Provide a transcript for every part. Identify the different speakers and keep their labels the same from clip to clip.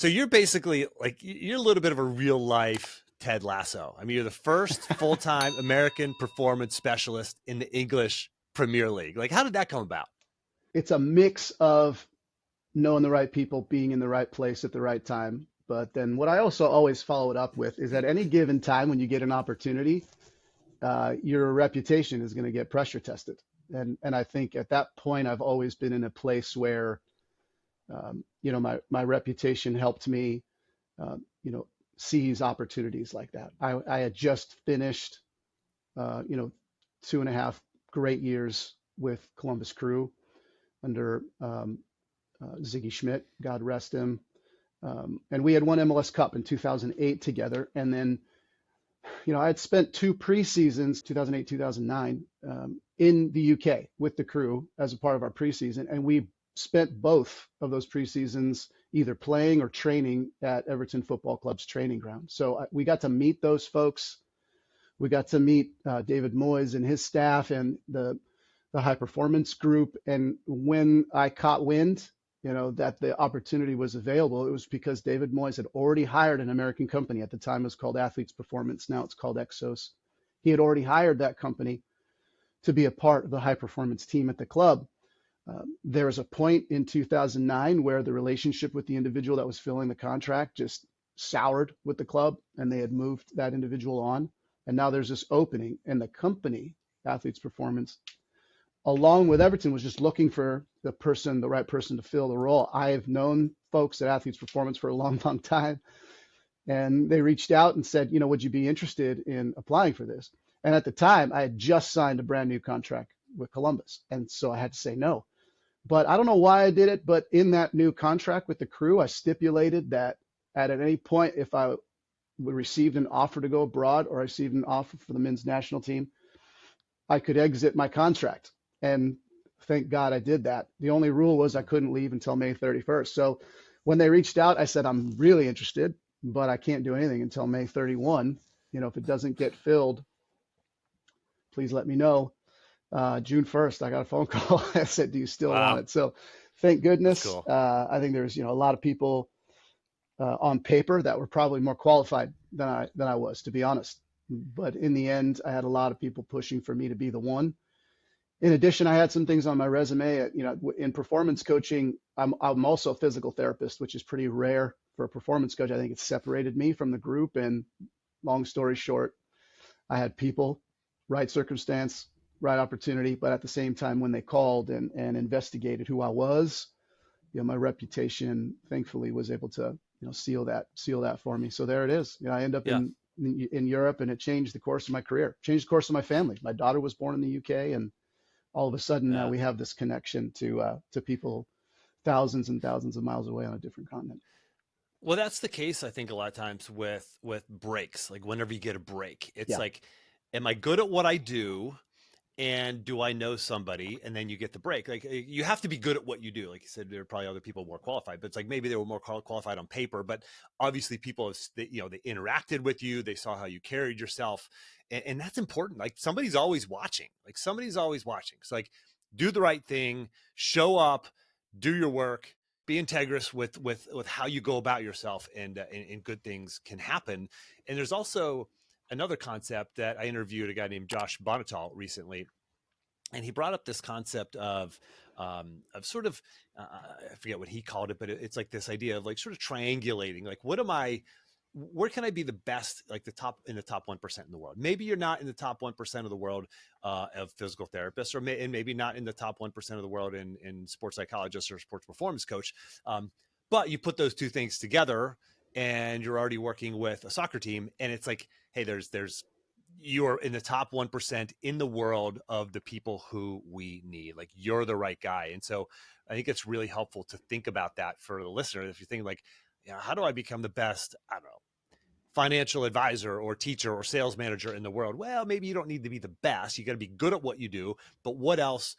Speaker 1: So you're basically like, you're a little bit of a real life Ted Lasso. I mean, you're the first full-time American performance specialist in the English Premier League. Like, how did that come about?
Speaker 2: It's a mix of knowing the right people, being in the right place at the right time. But then what I also always follow it up with is at any given time when you get an opportunity, your reputation is going to get pressure tested. And I think at that point, I've always been in a place where, my reputation helped me, you know, seize opportunities like that. I had just finished, uh, you know, 2.5 great years with Columbus Crew under Ziggy Schmidt, God rest him. And we had won MLS Cup in 2008 together. And then, I had spent two preseasons, 2008, 2009, in the UK with the crew as a part of our preseason. And we spent both of those preseasons either playing or training at Everton Football Club's training ground. So we got to meet those folks. We got to meet David Moyes and his staff and the high performance group. And when I caught wind, that the opportunity was available, it was because David Moyes had already hired an American company. At the time, it was called Athletes Performance. Now it's called Exos. He had already hired that company to be a part of the high performance team at the club. There was a point in 2009 where the relationship with the individual that was filling the contract just soured with the club, and they had moved that individual on. And now there's this opening, and the company, Athletes Performance, along with Everton, was just looking for the right person to fill the role. I have known folks at Athletes Performance for a long, long time, and they reached out and said, would you be interested in applying for this? And at the time, I had just signed a brand new contract with Columbus, and so I had to say no. But I don't know why I did it, but in that new contract with the crew, I stipulated that at any point, if I received an offer to go abroad or I received an offer for the men's national team, I could exit my contract. And thank God I did that. The only rule was I couldn't leave until May 31st. So when they reached out, I said, I'm really interested, but I can't do anything until May 31. If it doesn't get filled, please let me know. June 1st, I got a phone call. I said, do you still want
Speaker 1: Wow.
Speaker 2: it? So thank
Speaker 1: That's
Speaker 2: goodness.
Speaker 1: cool.
Speaker 2: I think there's, a lot of people on paper that were probably more qualified than I was, to be honest. But in the end, I had a lot of people pushing for me to be the one. In addition, I had some things on my resume. In performance coaching, I'm also a physical therapist, which is pretty rare for a performance coach. I think it separated me from the group. And long story short, I had people, right circumstance, right opportunity, but at the same time, when they called and investigated who I was, my reputation thankfully was able to, seal that for me. So there it is. I end up
Speaker 1: Yeah.
Speaker 2: in Europe, and it changed the course of my career, changed the course of my family. My daughter was born in the UK, and all of a sudden now
Speaker 1: Yeah.
Speaker 2: we have this connection to people thousands and thousands of miles away on a different continent.
Speaker 1: Well, that's the case, I think, a lot of times with breaks. Like whenever you get a break, it's
Speaker 2: Yeah,
Speaker 1: like, am I good at what I do? And do I know somebody? And then you get the break. Like you have to be good at what you do. Like you said, there are probably other people more qualified, but it's like maybe they were more qualified on paper, but obviously people have, they interacted with you. They saw how you carried yourself, and that's important. Like somebody's always watching. Like somebody's always watching. It's like do the right thing, show up, do your work, be integrous with how you go about yourself, and good things can happen. And there's also another concept that I interviewed a guy named Josh Bonnetal recently, and he brought up this concept of sort of I forget what he called it, but it's like this idea of like sort of triangulating, like where can I be the best, like the top 1% in the world? Maybe you're not in the top 1% of the world of physical therapists, and maybe not in the top 1% of the world in sports psychologists or sports performance coach. But you put those two things together, and you're already working with a soccer team, and it's like, hey, there's you're in the top 1% in the world of the people who we need. Like you're the right guy. And so I think it's really helpful to think about that for the listener. If you think like, how do I become the best, I don't know, financial advisor or teacher or sales manager in the world? Well, maybe you don't need to be the best. You got to be good at what you do, but what else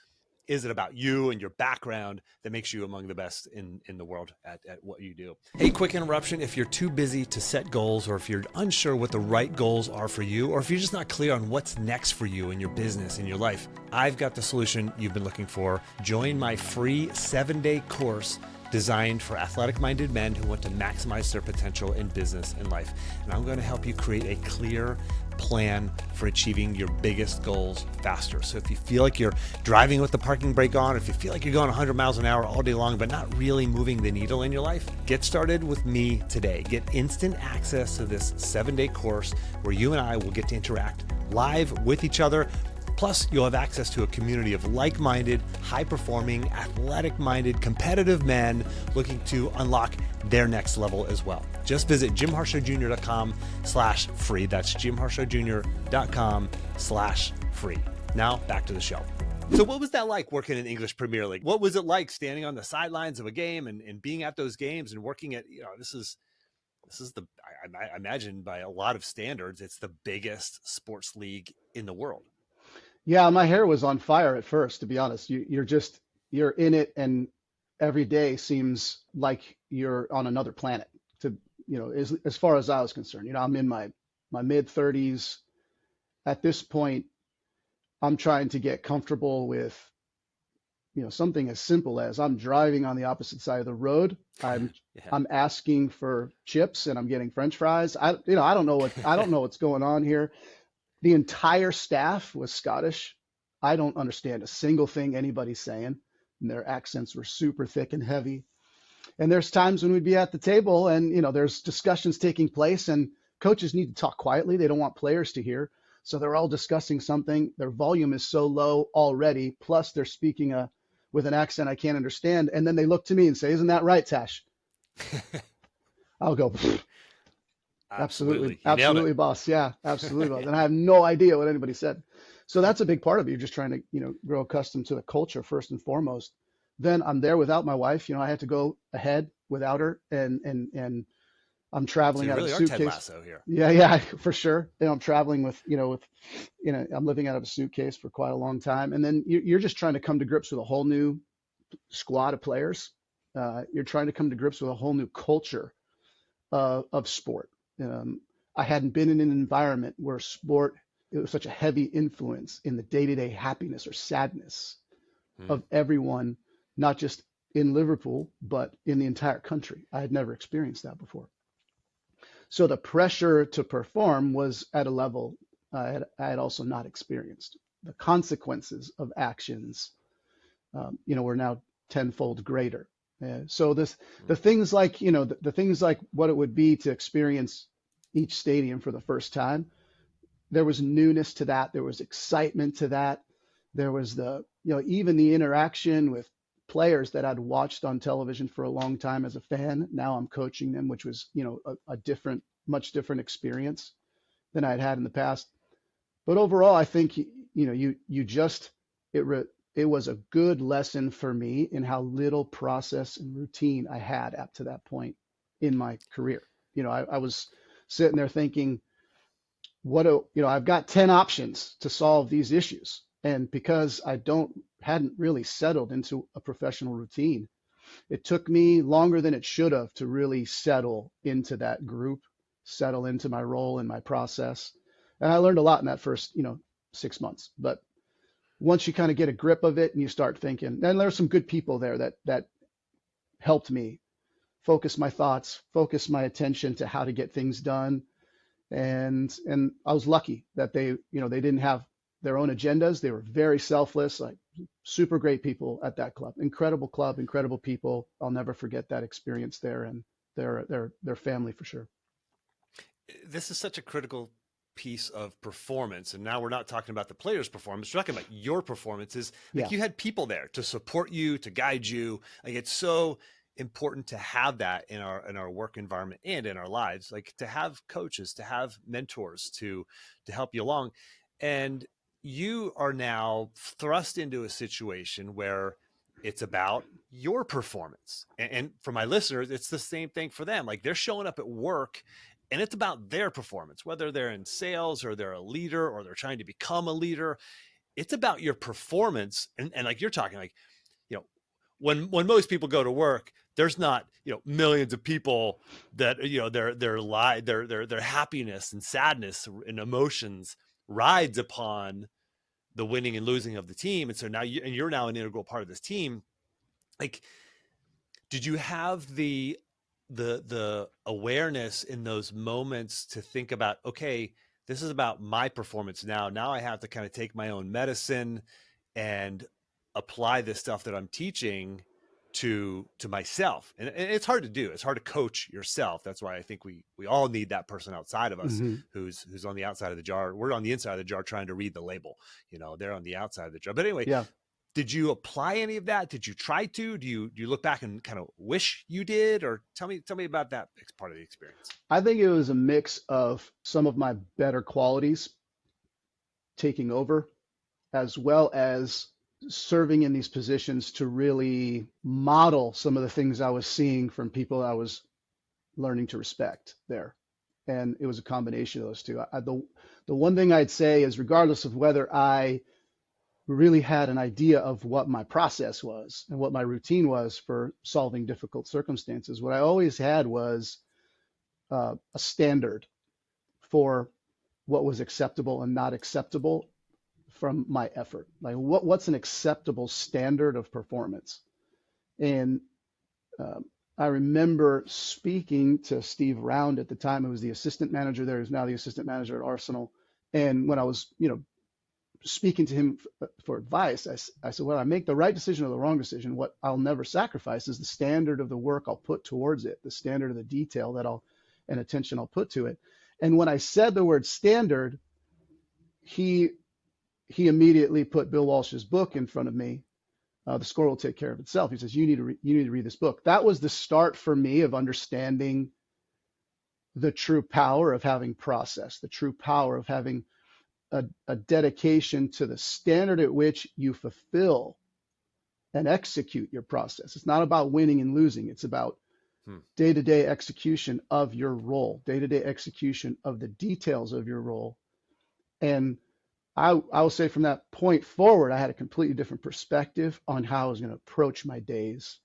Speaker 1: is it about you and your background that makes you among the best in the world at what you do? Hey, quick interruption. If you're too busy to set goals, or if you're unsure what the right goals are for you, or if you're just not clear on what's next for you in your business, in your life, I've got the solution you've been looking for. Join my free 7-day course designed for athletic-minded men who want to maximize their potential in business and life. And I'm going to help you create a clear plan for achieving your biggest goals faster. So if you feel like you're driving with the parking brake on, if you feel like you're going 100 miles an hour all day long, but not really moving the needle in your life, get started with me today. Get instant access to this 7-day course where you and I will get to interact live with each other. Plus, you'll have access to a community of like-minded, high-performing, athletic-minded, competitive men looking to unlock their next level as well. Just visit jimharshawjr.com/free. That's jimharshawjr.com/free. Now, back to the show. So what was that like working in English Premier League? What was it like standing on the sidelines of a game and being at those games and working at, this is I imagine by a lot of standards, it's the biggest sports league in the world.
Speaker 2: Yeah, my hair was on fire at first, to be honest. You're in it, and every day seems like you're on another planet. To as far as I was concerned, I'm in my mid 30s. At this point, I'm trying to get comfortable with something as simple as I'm driving on the opposite side of the road. I'm
Speaker 1: Yeah.
Speaker 2: I'm asking for chips and I'm getting French fries. I don't know what's going on here. The entire staff was Scottish. I don't understand a single thing anybody's saying. And their accents were super thick and heavy. And there's times when we'd be at the table and, there's discussions taking place and coaches need to talk quietly. They don't want players to hear. So they're all discussing something. Their volume is so low already. Plus they're speaking with an accent I can't understand. And then they look to me and say, "Isn't that right, Tash?" I'll go, absolutely,
Speaker 1: Absolutely. You nailed it.
Speaker 2: absolutely, boss. Yeah, absolutely, boss. And I have no idea what anybody said. So that's a big part of it. You're just trying to, grow accustomed to the culture first and foremost. Then I'm there without my wife. I had to go ahead without her, and I'm
Speaker 1: So
Speaker 2: traveling
Speaker 1: you
Speaker 2: out of a
Speaker 1: really are Ted
Speaker 2: suitcase.
Speaker 1: Lasso here.
Speaker 2: Yeah, yeah, for sure. And I'm traveling I'm living out of a suitcase for quite a long time. And then you're just trying to come to grips with a whole new squad of players. You're trying to come to grips with a whole new culture of sport. Um, I hadn't been in an environment where sport it was such a heavy influence in the day-to-day happiness or sadness
Speaker 1: Hmm.
Speaker 2: of everyone, not just in Liverpool, but in the entire country. I had never experienced that before. So the pressure to perform was at a level I had also not experienced. The consequences of actions, were now tenfold greater. So the things like, the things like what it would be to experience each stadium for the first time, there was newness to that. There was excitement to that. There was even the interaction with players that I'd watched on television for a long time as a fan. Now I'm coaching them, which was, a different, much different experience than I'd had in the past. But overall, I think, you just, it, re, it was a good lesson for me in how little process and routine I had up to that point in my career. I was sitting there thinking, I've got 10 options to solve these issues. And because hadn't really settled into a professional routine, it took me longer than it should have to really settle into that group, settle into my role and my process. And I learned a lot in that first, 6 months. But once you kind of get a grip of it and you start thinking, and there's some good people there that helped me focus my thoughts, focus my attention to how to get things done, and I was lucky that they didn't have their own agendas. They were very selfless, like super great people at that club, incredible people. I'll never forget that experience there, and their family for sure.
Speaker 1: This is such a critical piece of performance. And now we're not talking about the player's performance. We're talking about your performances. Like
Speaker 2: Yeah,
Speaker 1: you had people there to support you, to guide you. Like it's so important to have that in our work environment and in our lives, like to have coaches, to have mentors to help you along. And you are now thrust into a situation where it's about your performance. And for my listeners, it's the same thing for them. Like they're showing up at work and it's about their performance, whether they're in sales or they're a leader or they're trying to become a leader. It's about your performance. And like you're talking like, you know, when most people go to work, there's not, millions of people that, their happiness and sadness and emotions rides upon the winning and losing of the team. And so now you're now an integral part of this team. Like, Did you have the awareness in those moments to think about, okay, this is about my performance now. Now I have to kind of take my own medicine and apply this stuff that I'm teaching to myself. And it's hard to do. It's hard to coach yourself. That's why I think we all need that person outside of us
Speaker 2: Hmm.
Speaker 1: who's on the outside of the jar. We're on the inside of the jar trying to read the label. They're on the outside of the jar. But anyway,
Speaker 2: Yeah.
Speaker 1: did you apply any of that? Did you try to? Do you look back and kind of wish you did? Or tell me about that part of the experience.
Speaker 2: I think it was a mix of some of my better qualities taking over, as well as serving in these positions to really model some of the things I was seeing from people I was learning to respect there. And it was a combination of those two. The one thing I'd say is, regardless of whether I really had an idea of what my process was and what my routine was for solving difficult circumstances, what I always had was a standard for what was acceptable and not acceptable from my effort. Like what's an acceptable standard of performance? And I remember speaking to Steve Round at the time, who was the assistant manager there, who's now the assistant manager at Arsenal. And when I was, speaking to him for advice, I said, well, I make the right decision or the wrong decision. What I'll never sacrifice is the standard of the work I'll put towards it, the standard of the detail and attention I'll put to it. And when I said the word standard, he immediately put Bill Walsh's book in front of me. The score will take care of itself. He says, you need to read this book. That was the start for me of understanding the true power of having process, the true power of having a dedication to the standard at which you fulfill and execute your process. It's not about winning and losing. It's about
Speaker 1: Hmm.
Speaker 2: day-to-day execution of your role, day-to-day execution of the details of your role. And I will say from that point forward, I had a completely different perspective on how I was going to approach my days.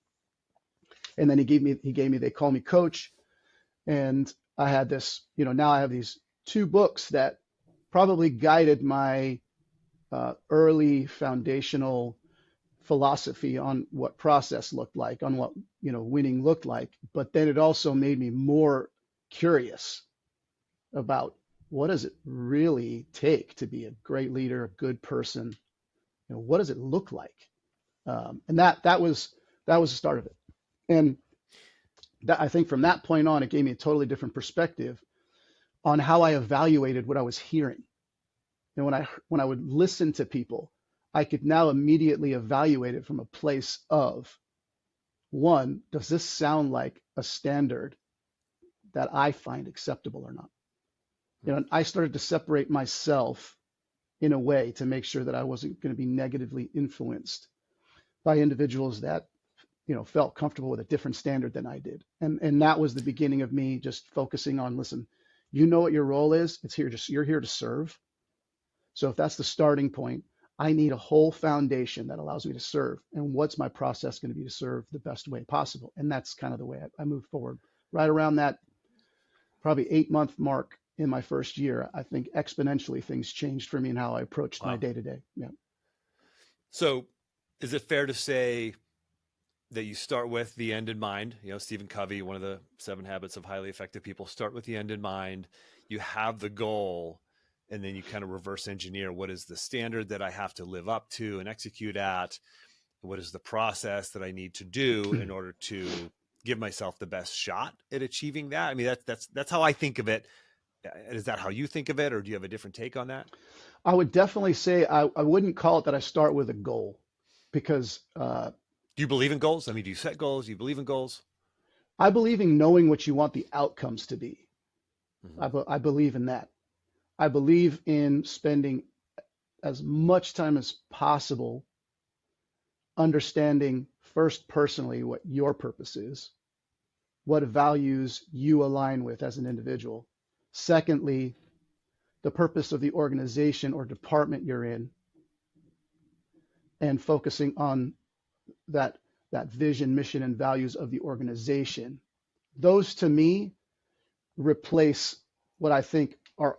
Speaker 2: And then they call me coach. And I had this, now I have these two books that probably guided my early foundational philosophy on what process looked like, on what, winning looked like. But then it also made me more curious about what does it really take to be a great leader, a good person? What does it look like? And that was the start of it. And that, I think from that point on, it gave me a totally different perspective on how I evaluated what I was hearing. And when I would listen to people, I could now immediately evaluate it from a place of, one, does this sound like a standard that I find acceptable or not? I started to separate myself in a way to make sure that I wasn't going to be negatively influenced by individuals that felt comfortable with a different standard than I did. And that was the beginning of me just focusing on, listen, you know what your role is. You're here to serve. So if that's the starting point, I need a whole foundation that allows me to serve. And what's my process going to be to serve the best way possible? And that's kind of the way I moved forward. Right around that probably 8-month mark in my first year, I think exponentially things changed for me and how I approached my
Speaker 1: Wow.
Speaker 2: day to day. Yeah.
Speaker 1: So is it fair to say that you start with the end in mind? Stephen Covey, one of the 7 habits of highly effective people, start with the end in mind. You have the goal, and then you kind of reverse engineer what is the standard that I have to live up to and execute at? What is the process that I need to do in order to give myself the best shot at achieving that? I mean, that's how I think of it. Is that how you think of it, or do you have a different take on that?
Speaker 2: I would definitely say I wouldn't call it that I start with a goal, because
Speaker 1: Do you believe in goals? I mean, do you set goals? Do you believe in goals?
Speaker 2: I believe in knowing what you want the outcomes to be.
Speaker 1: Mm-hmm.
Speaker 2: I believe in that. I believe in spending as much time as possible understanding first personally what your purpose is, what values you align with as an individual. Secondly, the purpose of the organization or department you're in, and focusing on that vision, mission, and values of the organization. Those to me replace what I think are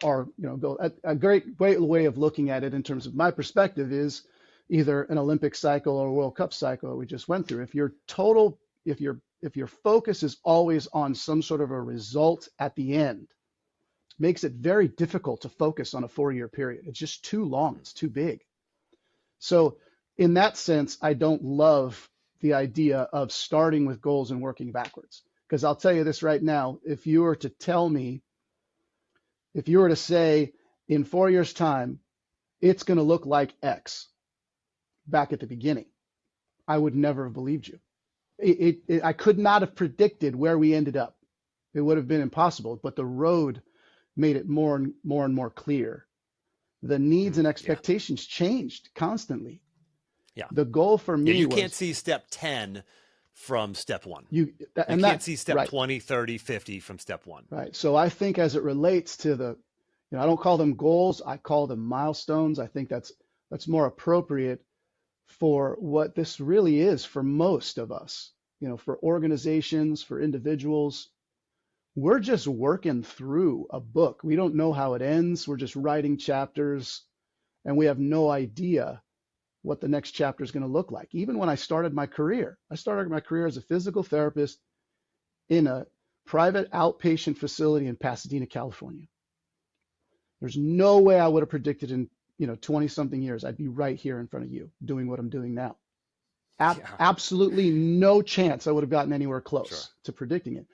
Speaker 2: go. A great way of looking at it in terms of my perspective is either an Olympic cycle or a World Cup cycle that we just went through. If your if your focus is always on some sort of a result at the end, makes it very difficult to focus on a 4-year period. It's just too long.
Speaker 1: Mhm.
Speaker 2: It's too big. So in that sense, I don't love the idea of starting with goals and working backwards. Because I'll tell you this right now, if you were to tell me, if you were to say in 4 years' time, it's going to look like X back at the beginning, I would never have believed you. I could not have predicted where we ended up. It would have been impossible, but the road made it more clear. The needs
Speaker 1: Mhm.
Speaker 2: and
Speaker 1: Yeah.
Speaker 2: expectations changed constantly.
Speaker 1: Yeah.
Speaker 2: The goal for
Speaker 1: Yeah.
Speaker 2: me
Speaker 1: You can't
Speaker 2: was
Speaker 1: see step 10 from step one.
Speaker 2: you,
Speaker 1: You
Speaker 2: and
Speaker 1: can't
Speaker 2: that,
Speaker 1: see step
Speaker 2: right,
Speaker 1: 20, 30, 50 from step one.
Speaker 2: right. So I think as it relates to I don't call them goals, I call them milestones. I think that's more appropriate for what this really is for most of us, for organizations, for individuals. We're just working through a book. We don't know how it ends. We're just writing chapters, and we have no idea what the next chapter is going to look like. Even when I started my career as a physical therapist in a private outpatient facility in Pasadena, California. There's no way I would have predicted in 20 something years I'd be right here in front of you doing what I'm doing now.
Speaker 1: Yeah.
Speaker 2: Absolutely no chance I would have gotten anywhere
Speaker 1: Sure.
Speaker 2: close to predicting it.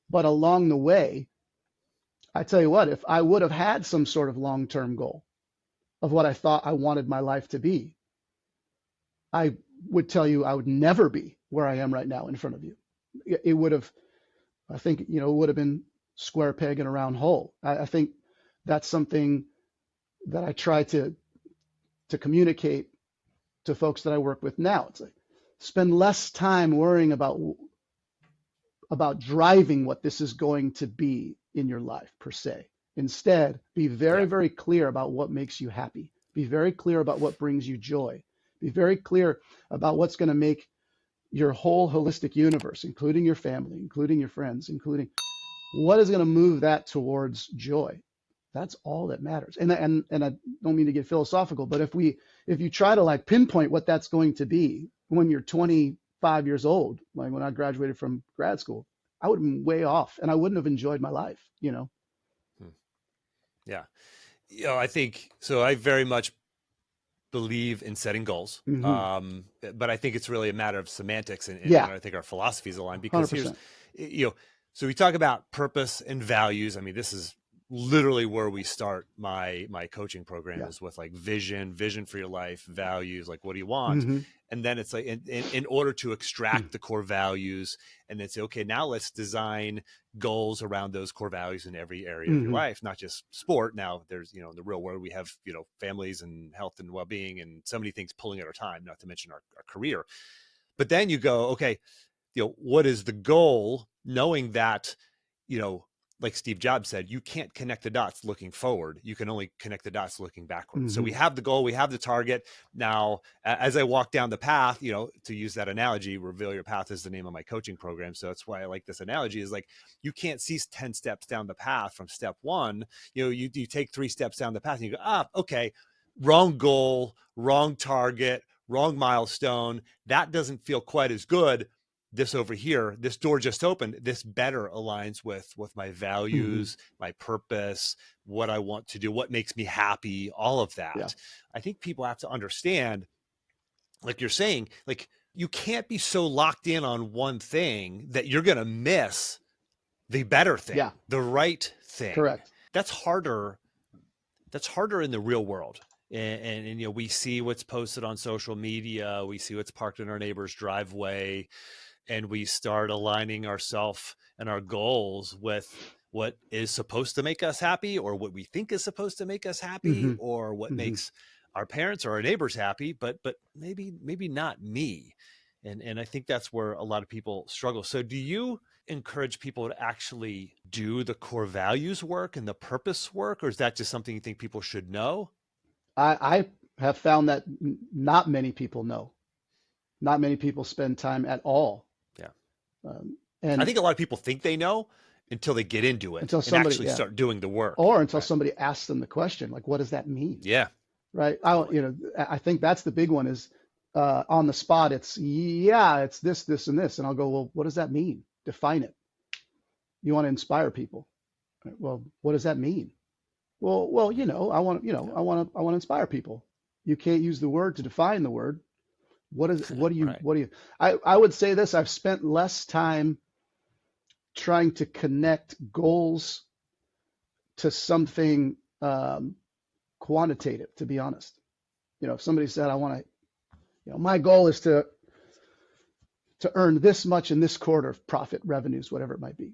Speaker 2: But along the way, I tell you what, if I would have had some sort of long-term goal of what I thought I wanted my life to be, I would tell you I would never be where I am right now in front of you. It would have, I think, it would have been square peg in a round hole. I think that's something that I try to communicate to folks that I work with now. It's like spend less time worrying about driving what this is going to be in your life per se. Instead, be very,
Speaker 1: Yeah.
Speaker 2: very clear about what makes you happy. Be very clear about what brings you joy. Be very clear about what's going to make your whole holistic universe, including your family, including your friends, including what is going to move that towards joy. That's all that matters. And I don't mean to get philosophical, but if you try to like pinpoint what that's going to be when you're 25 years old, like when I graduated from grad school, I would have been way off and I wouldn't have enjoyed my life.
Speaker 1: Hmm. Yeah. I think so. I very much believe in setting goals.
Speaker 2: Hmm.
Speaker 1: But I think it's really a matter of semantics, and
Speaker 2: Yeah,
Speaker 1: I think our philosophies align because here's,
Speaker 2: 100%.
Speaker 1: so we talk about purpose and values. I mean, this is literally where we start my coaching program
Speaker 2: Yeah.
Speaker 1: is with like vision for your life, values, like what do you want?
Speaker 2: Hmm.
Speaker 1: And then it's like in order to extract the core values and then say, okay, now let's design goals around those core values in every area of your
Speaker 2: Hmm.
Speaker 1: life, not just sport. Now there's, in the real world, we have, families and health and well-being and so many things pulling at our time, not to mention our career. But then you go, okay, what is the goal? Knowing that, you know, like Steve Jobs said, you can't connect the dots looking forward. You can only connect the dots looking backwards. So we
Speaker 2: Hmm.
Speaker 1: have the goal, we have the target. Now, as I walk down the path, to use that analogy, Reveal Your Path is the name of my coaching program. So that's why I like this analogy is like, you can't see 10 steps down the path from step one. You take 3 steps down the path and you go, okay, wrong goal, wrong target, wrong milestone. That doesn't feel quite as good. This over here, this door just opened, this better aligns with my
Speaker 2: Hmm.
Speaker 1: values, my purpose, what I want to do, what makes me happy, all of
Speaker 2: Yeah.
Speaker 1: that. I think people have to understand, like you're saying, like you can't be so locked in on one thing that you're going to miss the better
Speaker 2: Yeah.
Speaker 1: thing, the right thing.
Speaker 2: Correct.
Speaker 1: That's harder. That's harder in the real world. And we see what's posted on social media, we see what's parked in our neighbor's driveway, and we start aligning ourselves and our goals with what is supposed to make us happy or what we think is supposed to make us happy
Speaker 2: Hmm.
Speaker 1: or what
Speaker 2: Hmm.
Speaker 1: makes our parents or our neighbors happy, but maybe not me. And I think that's where a lot of people struggle. So do you encourage people to actually do the core values work and the purpose work, or is that just something you think people should know?
Speaker 2: I have found that not many people know. Not many people spend time at all.
Speaker 1: Yeah. I
Speaker 2: And
Speaker 1: think a lot of people think they know until they get into it
Speaker 2: until
Speaker 1: and
Speaker 2: somebody,
Speaker 1: actually
Speaker 2: yeah,
Speaker 1: start doing the work.
Speaker 2: or until
Speaker 1: Right.
Speaker 2: somebody asks them the question, like, what does that mean?
Speaker 1: Yeah,
Speaker 2: Right.
Speaker 1: totally.
Speaker 2: I think that's the big one is on the spot. It's, yeah, it's this, this, and this. And I'll go, well, what does that mean? Define it. You want to inspire people. Well, what does that mean? Well,
Speaker 1: Yeah.
Speaker 2: I want to inspire people. You can't use the word to define the word.
Speaker 1: Right.
Speaker 2: What do you, I would say this, I've spent less time trying to connect goals to something quantitative, to be honest. If somebody said, I want to, my goal is to earn this much in this quarter of profit revenues, whatever it might be.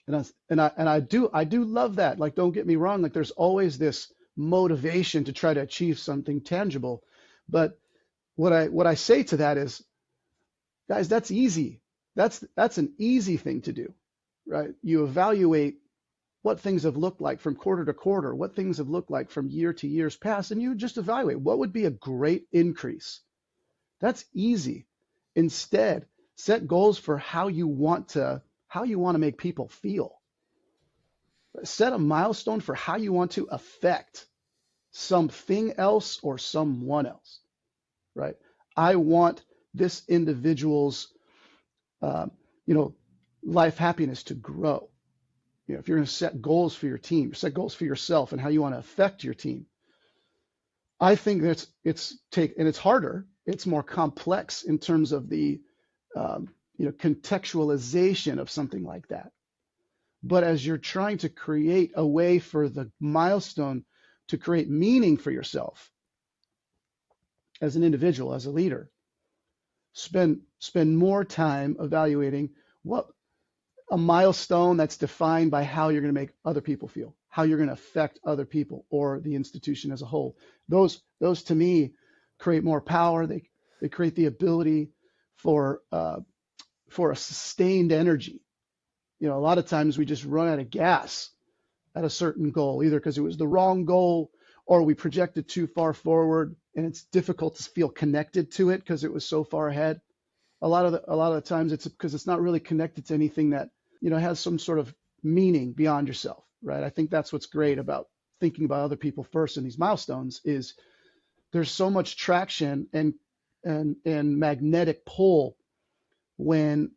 Speaker 2: And I do love that. Like, don't get me wrong. Like, there's always this motivation to try to achieve something tangible. But what I say to that is, guys, that's easy. That's an easy thing to do, right? You evaluate what things have looked like from quarter to quarter, what things have looked like from year to years past, and you just evaluate what would be a great increase. That's easy. Instead, set goals for how you want to make people feel. Set a milestone for how you want to affect something else or someone else, right? I want this individual's, uh, you know, life happiness to grow. If you're going to set goals for your team, set goals for yourself and how you want to affect your team. I think it's harder. It's more complex in terms of the contextualization of something like that. But as you're trying to create a way for the milestone to create meaning for yourself as an individual, as a leader, spend more time evaluating what a milestone that's defined by how you're going to make other people feel, how you're going to affect other people or the institution as a whole. Those to me create more power. They create the ability for a sustained energy. A lot of times we just run out of gas at a certain goal, either because it was the wrong goal or we projected too far forward and it's difficult to feel connected to it because it was so far ahead. A lot of the times it's because it's not really connected to anything that has some sort of meaning beyond yourself, right? I think that's what's great about thinking about other people first in these milestones is there's so much traction and magnetic pull when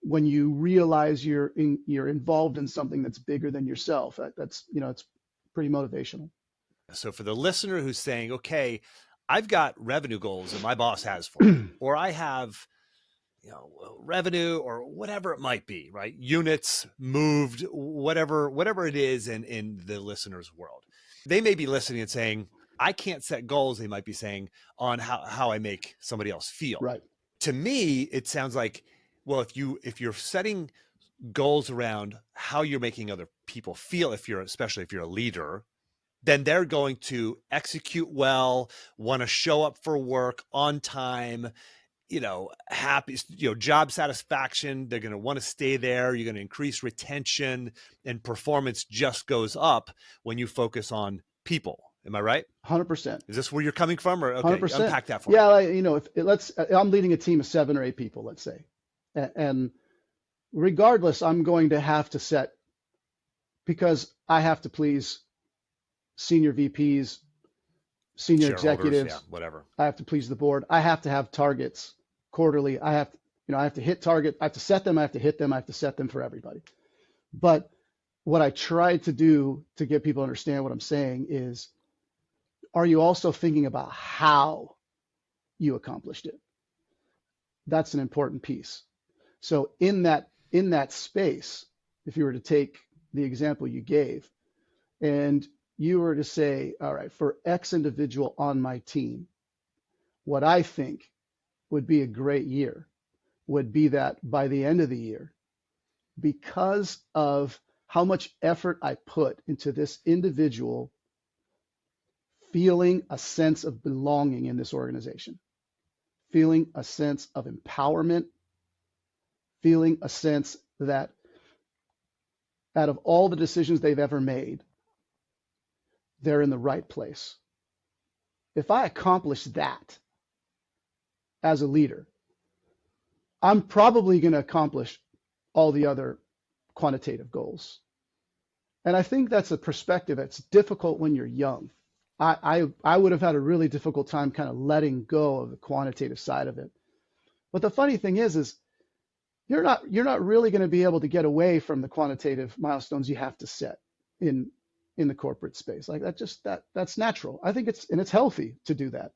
Speaker 2: you realize you're involved in something that's bigger than yourself. That's it's pretty motivational.
Speaker 1: So for the listener who's saying, okay, I've got revenue goals that my boss has for me, or I have, revenue or whatever it might be, right? Units moved, whatever it is in the listener's world. They may be listening and saying, I can't set goals. They might be saying on how I make somebody else feel.
Speaker 2: Right.
Speaker 1: To me, it sounds like, well, if you're setting goals around how you're making other people feel, especially if you're a leader, then they're going to execute well, want to show up for work on time, happy, job satisfaction. They're going to want to stay there. You're going to increase retention, and performance just goes up when you focus on people. Am I right?
Speaker 2: 100%.
Speaker 1: Is this where you're coming from? Or okay,
Speaker 2: 100%.
Speaker 1: unpack that for me.
Speaker 2: Yeah, let's I'm leading a team of 7 or 8 people, let's say. And regardless, I'm going to have to set, because I have to please senior VPs, senior
Speaker 1: Shareholders, yeah,
Speaker 2: executives.
Speaker 1: whatever.
Speaker 2: I have to please the board. I have to have targets quarterly. I have to hit target. I have to set them. I have to hit them. I have to set them for everybody. But what I try to do to get people to understand what I'm saying is, are you also thinking about how you accomplished it? That's an important piece. So in that space, if you were to take the example you gave, and you were to say, all right, for X individual on my team, what I think would be a great year would be that by the end of the year, because of how much effort I put into this individual feeling a sense of belonging in this organization, feeling a sense of empowerment, feeling a sense that out of all the decisions they've ever made, they're in the right place. If I accomplish that as a leader, I'm probably going to accomplish all the other quantitative goals. And I think that's a perspective that's difficult when you're young. I would have had a really difficult time kind of letting go of the quantitative side of it. But the funny thing is you're not really going to be able to get away from the quantitative milestones you have to set in in the corporate space. Like that's natural. I think it's healthy to do that.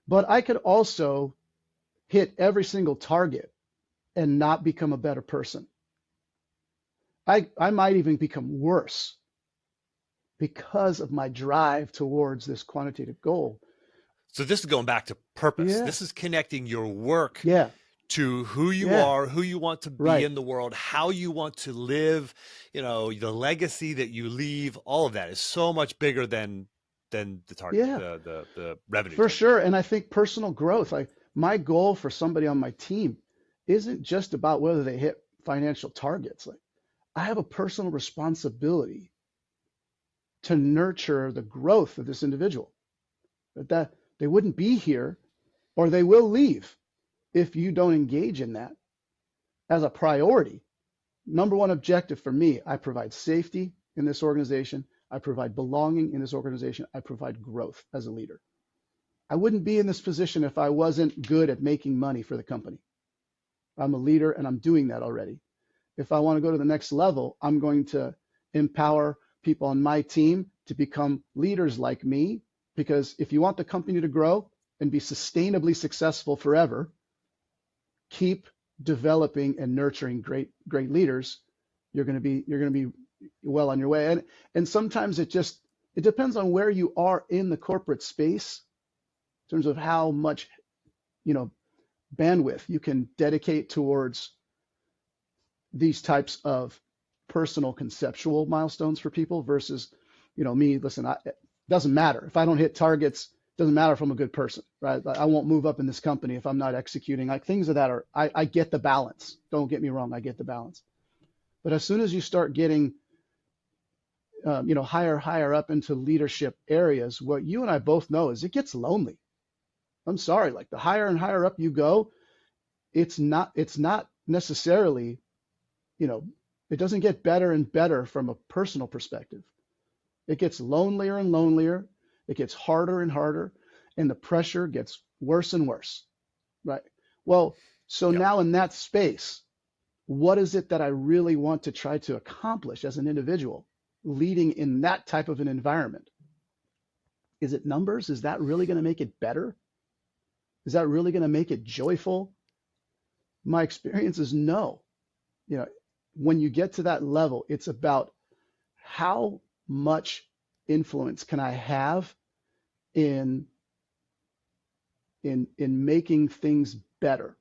Speaker 2: But I could also hit every single target and not become a better person. I might even become worse because of my drive towards this quantitative goal.
Speaker 1: So this is going back to purpose.
Speaker 2: Yeah,
Speaker 1: This is connecting your work
Speaker 2: yeah,
Speaker 1: to who you
Speaker 2: yeah,
Speaker 1: are, who you want to be
Speaker 2: right.
Speaker 1: in the world, how you want to live, the legacy that you leave, all of that is so much bigger than the target,
Speaker 2: Yeah,
Speaker 1: the revenue
Speaker 2: for
Speaker 1: target.
Speaker 2: sure. And I think personal growth, like my goal for somebody on my team isn't just about whether they hit financial targets. Like I have a personal responsibility to nurture the growth of this individual. That they wouldn't be here or they will leave if you don't engage in that as a priority. Number one objective for me, I provide safety in this organization. I provide belonging in this organization. I provide growth as a leader. I wouldn't be in this position if I wasn't good at making money for the company. I'm a leader and I'm doing that already. If I want to go to the next level, I'm going to empower people on my team to become leaders like me. Because if you want the company to grow and be sustainably successful forever, keep developing and nurturing great leaders. You're going to be well on your way. And sometimes it depends on where you are in the corporate space in terms of how much you know bandwidth you can dedicate towards these types of personal conceptual milestones for people versus me. Listen, it doesn't matter if I don't hit targets. It doesn't matter if I'm a good person, right? I won't move up in this company if I'm not executing. Like things of that are, I get the balance. Don't get me wrong, I get the balance. But as soon as you start getting higher up into leadership areas, what you and I both know is it gets lonely. I'm sorry, like the higher and higher up you go, it's not necessarily, you know, it doesn't get better and better from a personal perspective. It gets lonelier and lonelier. It gets harder and harder, and the pressure gets worse and worse, right? Well, so
Speaker 1: Yep.
Speaker 2: now in that space, what is it that I really want to try to accomplish as an individual leading in that type of an environment? Is it numbers? Is that really going to make it better? Is that really going to make it joyful? My experience is no. You know, when you get to that level, it's about how much influence can I have in in making things better.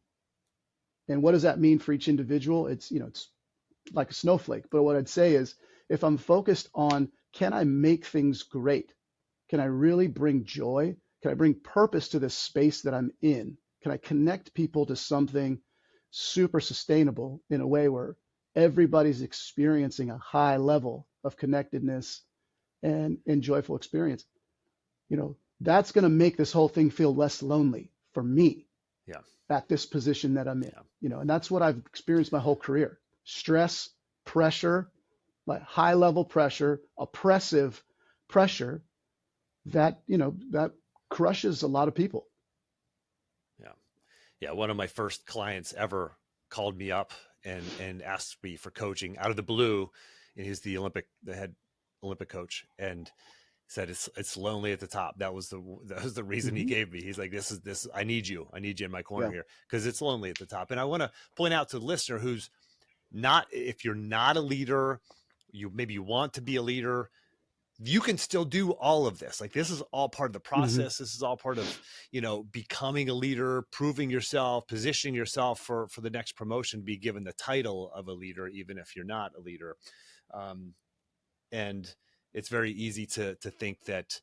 Speaker 2: And what does that mean for each individual? It's like a snowflake. But what I'd say is if I'm focused on can I make things great? Can I really bring joy? Can I bring purpose to this space that I'm in? Can I connect people to something super sustainable in a way where everybody's experiencing a high level of connectedness and joyful experience? That's going to make this whole thing feel less lonely for me
Speaker 1: Yeah.
Speaker 2: at this position that I'm in.
Speaker 1: Yeah.
Speaker 2: And that's what I've experienced my whole career. Stress, pressure, like high level pressure, oppressive pressure that crushes a lot of people.
Speaker 1: Yeah. Yeah. One of my first clients ever called me up and asked me for coaching out of the blue. And he's the head Olympic coach, and said it's lonely at the top. That was the reason he
Speaker 2: Hmm.
Speaker 1: gave me. He's like, this I need you in my corner
Speaker 2: Yeah.
Speaker 1: here because it's lonely at the top. And I want to point out to the listener who's not, if you're not a leader, you want to be a leader, you can still do all of this. Like this is all part of the
Speaker 2: Hmm.
Speaker 1: process. This is all part of, becoming a leader, proving yourself, positioning yourself for the next promotion, be given the title of a leader, even if you're not a leader. Um, and it's very easy to think that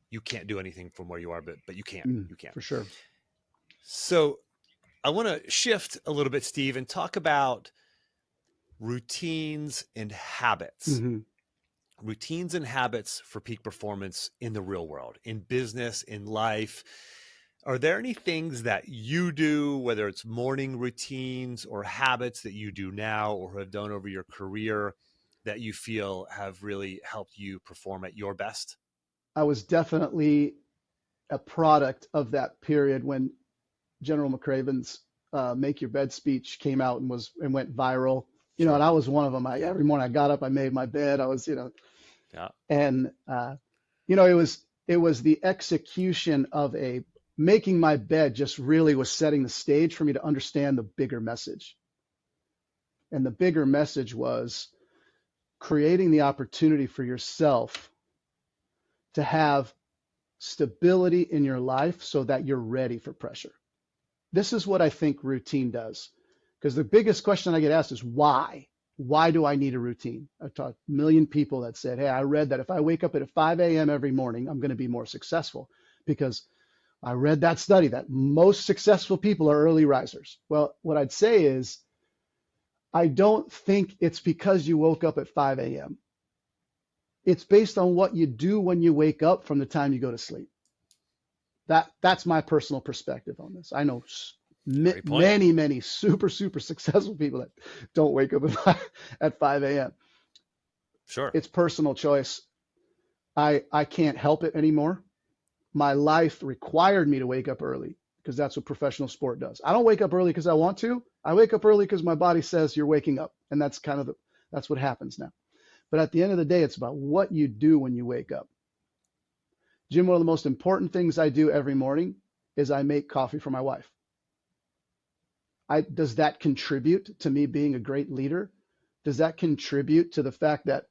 Speaker 1: you can't do anything from where you are, but you can.
Speaker 2: Mm,
Speaker 1: You can.
Speaker 2: for sure.
Speaker 1: So I want to shift a little bit, Steve, and talk about routines and habits.
Speaker 2: Hmm.
Speaker 1: Routines and habits for peak performance in the real world, in business, in life. Are there any things that you do, whether it's morning routines or habits that you do now or have done over your career, that you feel have really helped you perform at your best?
Speaker 2: I was definitely a product of that period when General McCraven's make your bed speech came out and went viral. And
Speaker 1: Sure.
Speaker 2: I was one of them.
Speaker 1: Yeah.
Speaker 2: Every morning I got up, I made my bed. I was,
Speaker 1: Yeah.
Speaker 2: and it was the execution of a making my bed just really was setting the stage for me to understand the bigger message. And the bigger message was creating the opportunity for yourself to have stability in your life so that you're ready for pressure. This is what I think routine does. Because the biggest question I get asked is why? Why do I need a routine? I've talked to a million people that said, hey, I read that if I wake up at 5 a.m. every morning, I'm going to be more successful because I read that study that most successful people are early risers. Well, what I'd say is, I don't think it's because you woke up at 5 a.m. It's based on what you do when you wake up from the time you go to sleep. That's my personal perspective on this. I know
Speaker 1: Great point.
Speaker 2: many, many super successful people that don't wake up at 5 a.m.
Speaker 1: Sure.
Speaker 2: It's personal choice. I can't help it anymore. My life required me to wake up early because that's what professional sport does. I don't wake up early because I want to. I wake up early because my body says you're waking up, and that's what happens now. But at the end of the day, it's about what you do when you wake up. Jim, one of the most important things I do every morning is I make coffee for my wife. Does that contribute to me being a great leader? Does that contribute to the fact that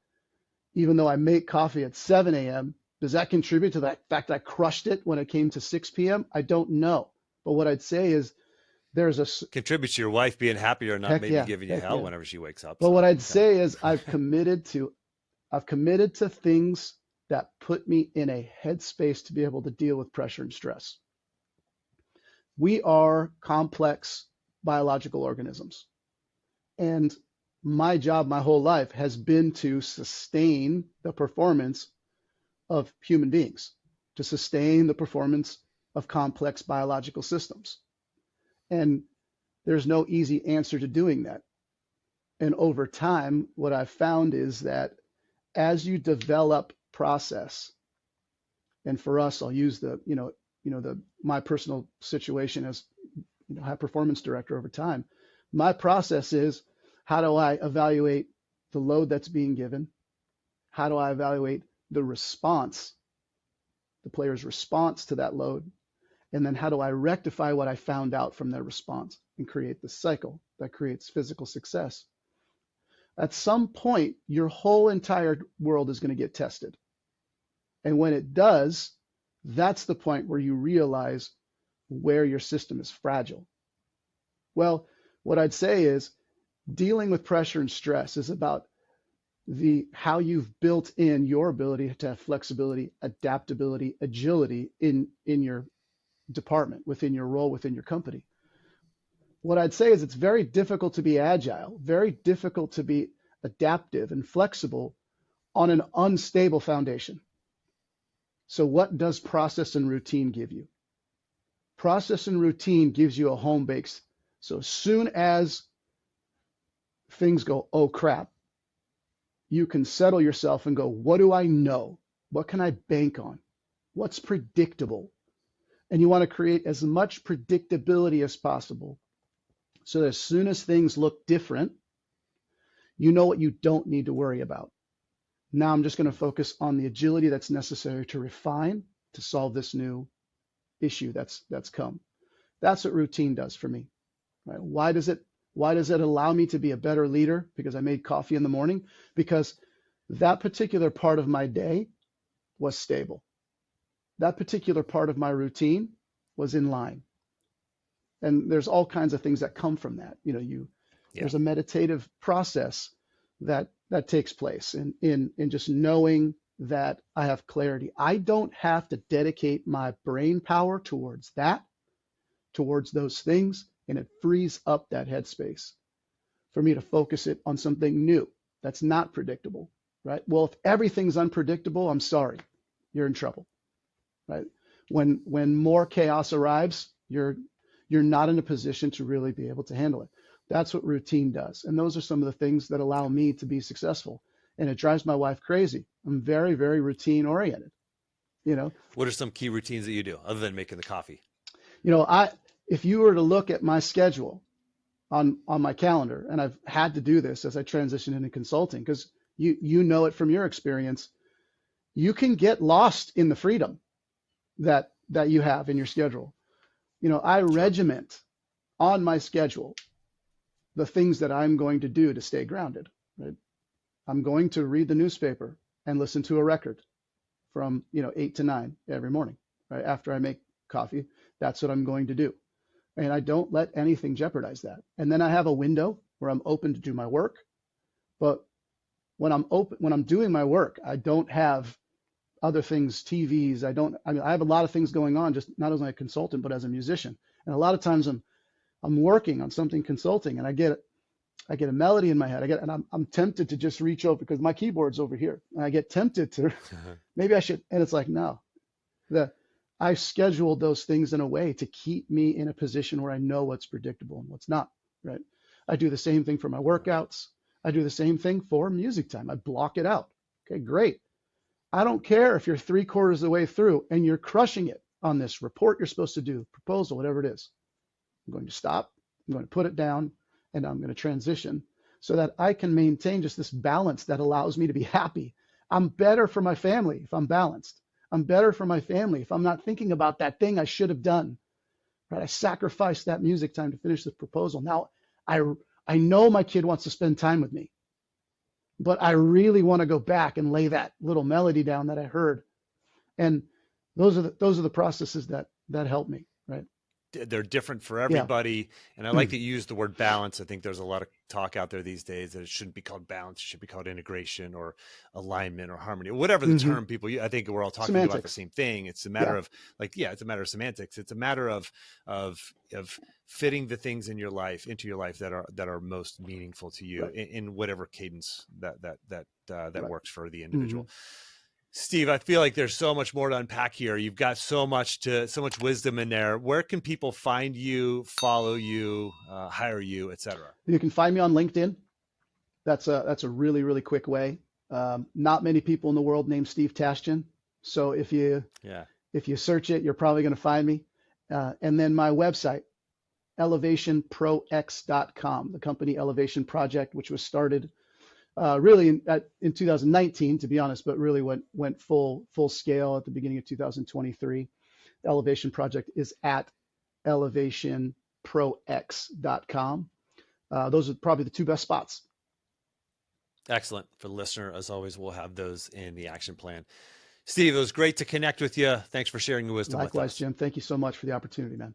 Speaker 2: even though I make coffee at 7 a.m., does that contribute to the fact that I crushed it when it came to 6 p.m.? I don't know. But what I'd say is there's a
Speaker 1: Contributes to your wife being happy or not maybe giving you
Speaker 2: heck
Speaker 1: hell
Speaker 2: yeah.
Speaker 1: whenever she wakes up.
Speaker 2: But what
Speaker 1: So,
Speaker 2: I'd
Speaker 1: okay.
Speaker 2: say is I've committed to things that put me in a headspace to be able to deal with pressure and stress. We are complex biological organisms. And my job my whole life has been to sustain the performance of human beings, to sustain the performance of complex biological systems. And there's no easy answer to doing that. And over time, what I've found is that as you develop process, and for us, I'll use my personal situation as high performance director over time. My process is, how do I evaluate the load that's being given? How do I evaluate the response, the player's response to that load? And then how do I rectify what I found out from their response and create the cycle that creates physical success? At some point, your whole entire world is going to get tested. And when it does, that's the point where you realize where your system is fragile. Well, what I'd say is dealing with pressure and stress is about the how you've built in your ability to have flexibility, adaptability, agility in your department, within your role, within your company. What I'd say is it's very difficult to be agile, very difficult to be adaptive and flexible on an unstable foundation. So what does process and routine give you? Process and routine gives you a home base. So as soon as things go, oh crap, you can settle yourself and go, what do I know? What can I bank on? What's predictable? And you want to create as much predictability as possible. So that as soon as things look different, you know what you don't need to worry about. Now I'm just going to focus on the agility that's necessary to refine to solve this new issue that's come. That's what routine does for me. Right? Why does it allow me to be a better leader? Because I made coffee in the morning. Because that particular part of my day was stable. That particular part of my routine was in line. And there's all kinds of things that come from that.
Speaker 1: Yeah.
Speaker 2: There's a meditative process that takes place in just knowing that I have clarity. I don't have to dedicate my brain power towards those things, and it frees up that headspace for me to focus it on something new that's not predictable, right? Well, if everything's unpredictable, I'm sorry, you're in trouble, right? When more chaos arrives, you're not in a position to really be able to handle it. That's what routine does. And those are some of the things that allow me to be successful. And it drives my wife crazy. I'm very, very routine oriented. You know,
Speaker 1: What are some key routines that you do other than making the coffee?
Speaker 2: you know, I if you were to look at my schedule on my calendar, and I've had to do this as I transition into consulting, because you know it from your experience, you can get lost in the freedom that you have in your schedule. I
Speaker 1: Sure.
Speaker 2: regiment on my schedule the things that I'm going to do to stay grounded, right? I'm going to read the newspaper and listen to a record from 8 to 9 every morning, right after I make coffee. That's what I'm going to do, and I don't let anything jeopardize that. And then I have a window where I'm open to do my work. But when I'm doing my work, I don't have other things, TVs. I have a lot of things going on, just not as a consultant, but as a musician. And a lot of times I'm working on something consulting, and I get a melody in my head. And I'm tempted to just reach over because my keyboard's over here. And I get tempted to maybe I should. And it's like, no, the I've scheduled those things in a way to keep me in a position where I know what's predictable and what's not, right? I do the same thing for my workouts. I do the same thing for music time. I block it out. Okay, great. I don't care if you're 3/4 of the way through and you're crushing it on this report you're supposed to do, proposal, whatever it is. I'm going to stop. I'm going to put it down, and I'm going to transition so that I can maintain just this balance that allows me to be happy. I'm better for my family if I'm balanced. I'm better for my family if I'm not thinking about that thing I should have done. Right? I sacrificed that music time to finish the proposal. Now I I know my kid wants to spend time with me, but I really want to go back and lay that little melody down that I heard. And those are the processes that help me, right?
Speaker 1: They're different for
Speaker 2: Yeah.
Speaker 1: everybody. And I like that you use the word balance. I think there's a lot of talk out there these days that it shouldn't be called balance. It should be called integration or alignment or harmony, or whatever the
Speaker 2: Hmm.
Speaker 1: term people use. I think we're all talking about the
Speaker 2: Semantics.
Speaker 1: same thing. It's a matter
Speaker 2: Yeah.
Speaker 1: of like, yeah, it's a matter of semantics. It's a matter of fitting the things in your life into your life that are most meaningful to you
Speaker 2: Right.
Speaker 1: in whatever cadence that
Speaker 2: Right.
Speaker 1: works for the
Speaker 2: Hmm.
Speaker 1: individual. Steve, I feel like there's so much more to unpack here. You've got so much wisdom in there. Where can people find you, follow you, hire you, etc.?
Speaker 2: You can find me on LinkedIn. That's a really really quick way. Not many people in the world named Steve Tashjian. So
Speaker 1: Yeah,
Speaker 2: if you search it, you're probably going to find me. And then my website, elevationprox.com, the company Elevation Project, which was started really in 2019, to be honest, but really went full scale at the beginning of 2023. The Elevation Project is at elevationprox.com. Those are probably the two best spots.
Speaker 1: excellent. For the listener, as always, we'll have those in the action plan. Steve, it was great to connect with you. Thanks for sharing your wisdom with
Speaker 2: Likewise,
Speaker 1: us.
Speaker 2: Jim. Thank you so much for the opportunity, man.